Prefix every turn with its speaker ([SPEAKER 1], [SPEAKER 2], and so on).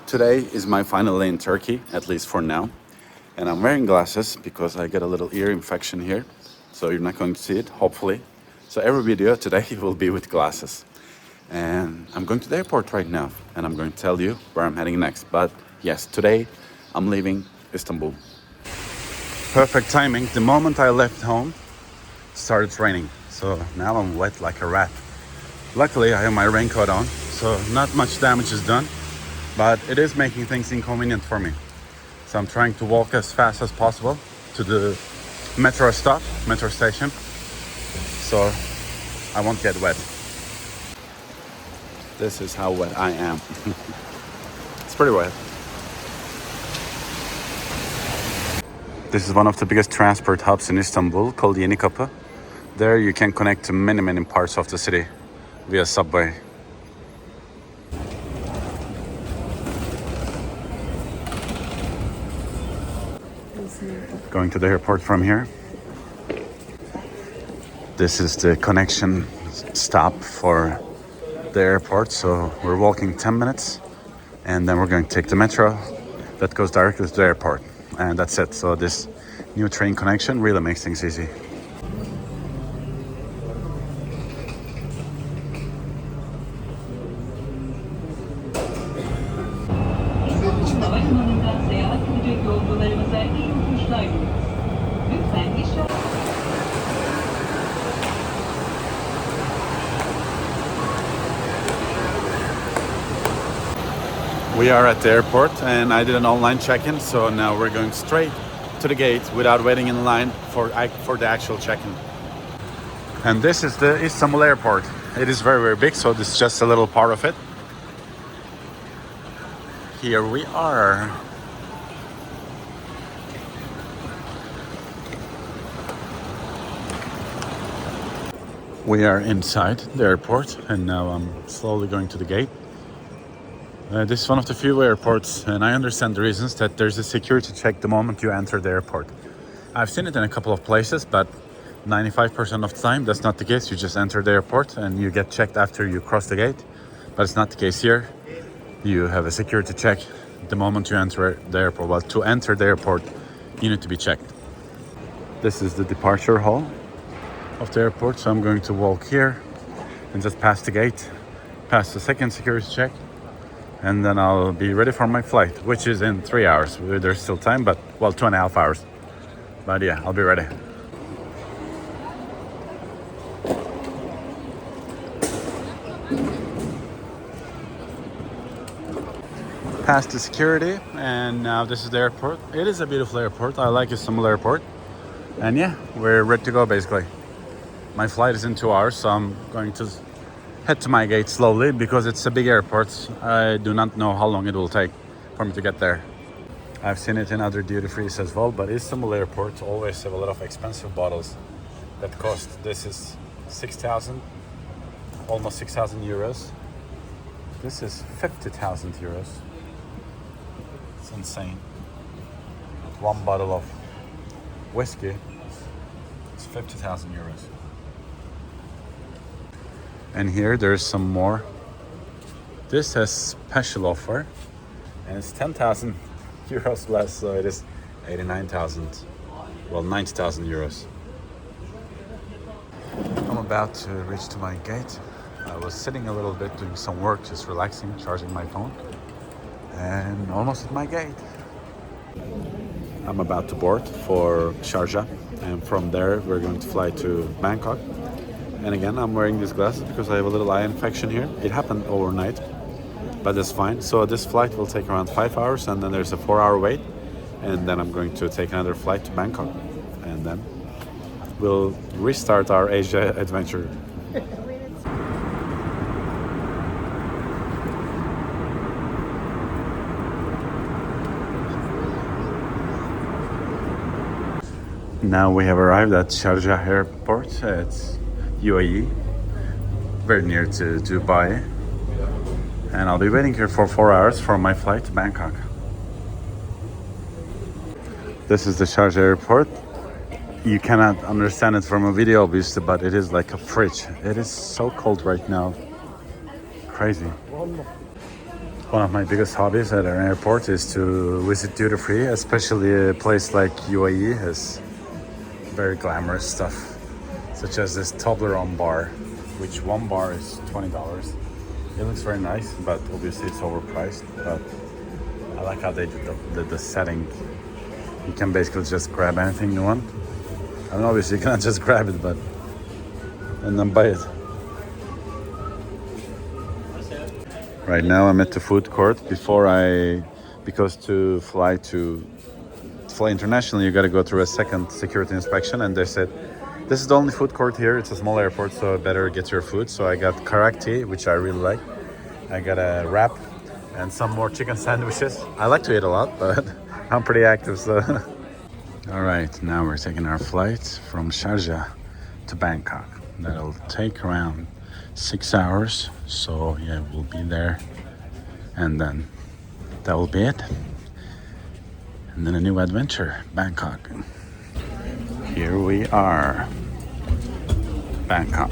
[SPEAKER 1] Today is my final day in Turkey, at least for now. And I'm wearing glasses because I get a little ear infection here. So you're not going to see it, hopefully. So every video today will be with glasses. And I'm going to the airport right now. And I'm going to tell you where I'm heading next. But yes, today I'm leaving Istanbul. Perfect timing. The moment I left home, it started raining. So now I'm wet like a rat. Luckily, I have my raincoat on, so not much damage is done. But it is making things inconvenient for me. So I'm trying to walk as fast as possible to the metro station. So I won't get wet. This is how wet I am. It's pretty wet. This is one of the biggest transport hubs in Istanbul called Yeni Kapı. There you can connect to many parts of the city via subway. Going to the airport from here. This is the connection stop for the airport. So we're walking 10 minutes and then we're going to take the metro that goes directly to the airport. And that's it. So this new train connection really makes things easy. We are at the airport and I did an online check-in, so now we're going straight to the gate without waiting in line for the actual check-in. And this is the Istanbul airport. It is very big, so this is just a little part of it. Here we are. We are inside the airport and now I'm slowly going to the gate. This is one of the few airports, and I understand the reasons, that there's a security check the moment you enter the airport. I've seen it in a couple of places, but 95% of the time that's not the case. You just enter the airport and you get checked after you cross the gate. But it's not the case here. You have a security check the moment you enter the airport. Well, to enter the airport, you need to be checked. This is the departure hall of the airport, so I'm going to walk here and just pass the gate, pass the second security check, and then I'll be ready for my flight, which is in 3 hours. There's still time, but well, 2.5 hours. But yeah, I'll be ready. Past the security, and now this is the airport. It is a beautiful airport. I like Istanbul airport. And yeah, we're ready to go basically. My flight is in 2 hours, so I'm going to head to my gate slowly because it's a big airport. I do not know how long it will take for me to get there. I've seen it in other duty-frees as well, but Istanbul airport always have a lot of expensive bottles that cost. This is 6,000, almost 6,000 euros. This is 50,000 euros. It's insane. One bottle of whiskey is 50,000 euros. And here there's some more. This has special offer and it's 10,000 euros less, so it is 89,000, well, 90,000 euros. I'm about to reach to my gate. I was sitting a little bit doing some work, just relaxing, charging my phone, and almost at my gate. I'm about to board for Sharjah, and from there we're going to fly to Bangkok. And again, I'm wearing these glasses because I have a little eye infection here. It happened overnight, but that's fine. So this flight will take around 5 hours, and then there's a 4-hour wait. And then I'm going to take another flight to Bangkok. And then we'll restart our Asia adventure. Now we have arrived at Sharjah airport. It's UAE, very near to Dubai, and I'll be waiting here for 4 hours for my flight to Bangkok. This is the Sharjah airport. You cannot understand it from a video obviously, but it is like a fridge. It is so cold right now. Crazy. One of my biggest hobbies at an airport is to visit duty free, especially a place like UAE has very glamorous stuff, such as this Toblerone bar, which one bar is $20. It looks very nice, but obviously it's overpriced. But I like how they did the setting. You can basically just grab anything you want. I mean, obviously you cannot just grab it, but and then buy it. Right now I'm at the food court because to fly internationally you got to go through a second security inspection, and they said this is the only food court here. It's a small airport, so better get your food. So I got karak tea, which I really like. I got a wrap and some more chicken sandwiches. I like to eat a lot, but I'm pretty active, so. All right, now we're taking our flight from Sharjah to Bangkok. That'll take around 6 hours. So yeah, we'll be there, and then that will be it. And then a new adventure, Bangkok. Here we are, Bangkok.